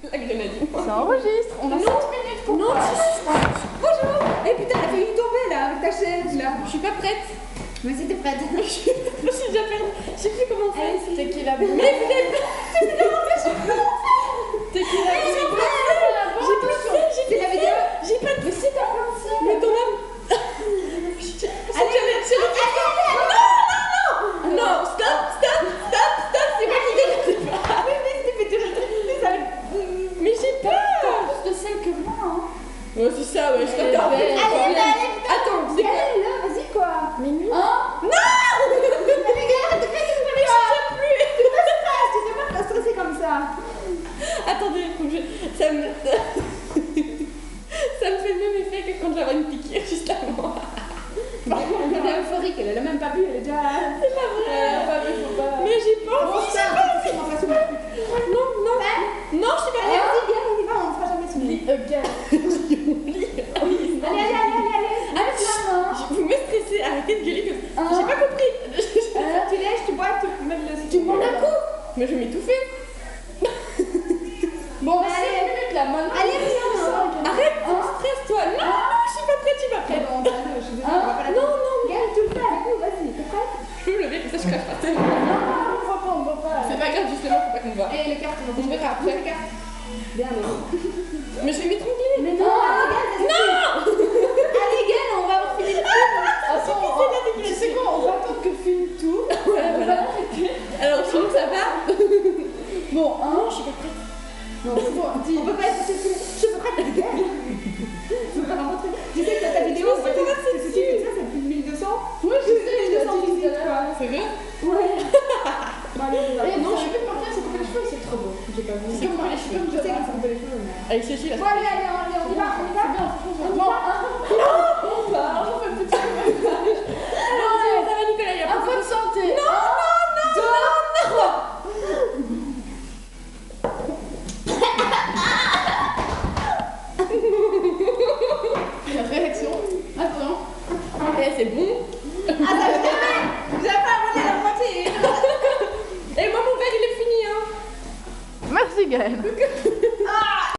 La grenadine. Ça enregistre. On a 7 minutes pour Non, toi. Bonjour. Eh putain, elle a failli tomber là avec ta chaise là. Je suis pas prête. Mais c'était prête. Je suis déjà perdue. Je sais plus comment faire. T'es qui la bonne? Mais vous êtes T'es qui la bonne? J'ai pas de vidéo. J'ai pas de. Mais si t'as plein de ça. Mais ton homme. Non, stop, c'est moi qui gagne. Oui, mais c'est fait toujours. Mais j'ai peur. Plus de sel que moi, hein. Ouais, c'est ça, ouais, je t'entends. Allez, Attends, c'est quoi? Allez, là, vas-y quoi. Mais non. Mais regarde, tu sais pas stresser comme ça. Attendez, faut que je... ça me fait le même effet que quand j'avais une piqûre juste avant. Elle est euphorique, elle a même pas bu, elle est déjà. C'est pas vrai. Mais j'ai pas Bon, envie. ça, on va soumettre. Non, je suis pas Allez, prête. vas-y, viens, on y va, on fera jamais soumis. Allez. Arrête là. Vous me stressez, arrêtez de gueuler comme ça. J'ai pas compris. Tu lèches, tu bois, tu mets le. Tu me demandes un coup. Mais je vais m'étouffer. Bon, Mais 7 allez. minutes là, maintenant. Allez, viens, Arrête, tu me stresses toi. Non, je suis pas prête, je suis pas prête. Bon, je suis désolée, on va pas la. Non. Regarde, tu le fais avec nous, vas-y, t'es prête? Je peux me lever comme ça, je crache par terre. On voit pas. C'est pas grave, justement, faut pas qu'on me voit. Et les cartes, On verra après. les cartes. Bien, allez. Mais je vais m'étrangler. Mais non, allez, Gaël, on va avoir fini le film. Attends, tu sais quoi, on va attendre que film tout. Ouais, voilà. Alors, sinon, ça va. Bon, Non, je suis pas prête. Non, c'est bon, on peut pas être je suis prête, Gaël. Je veux pas rencontrer. Tu sais que ta vidéo, Je sais pas, c'est ça, c'est plus de 1200. oui, je sais, il a dit tout à l'heure. C'est vrai? Ouais. Bon, allez, on va. Eh, non, je suis plus partie, c'est couper les cheveux, c'est trop beau. J'ai pas vu. C'est coupé les cheveux. Je sais qu'ils sont les cheveux, mais. Avec Cécile, là. Bon, allez, on y va. C'est bien, franchement. On va, on fait le petit ménage. Non, ça va, Nicolas, il y a Un pas peu de santé. de réaction. Attends. Eh, c'est bon.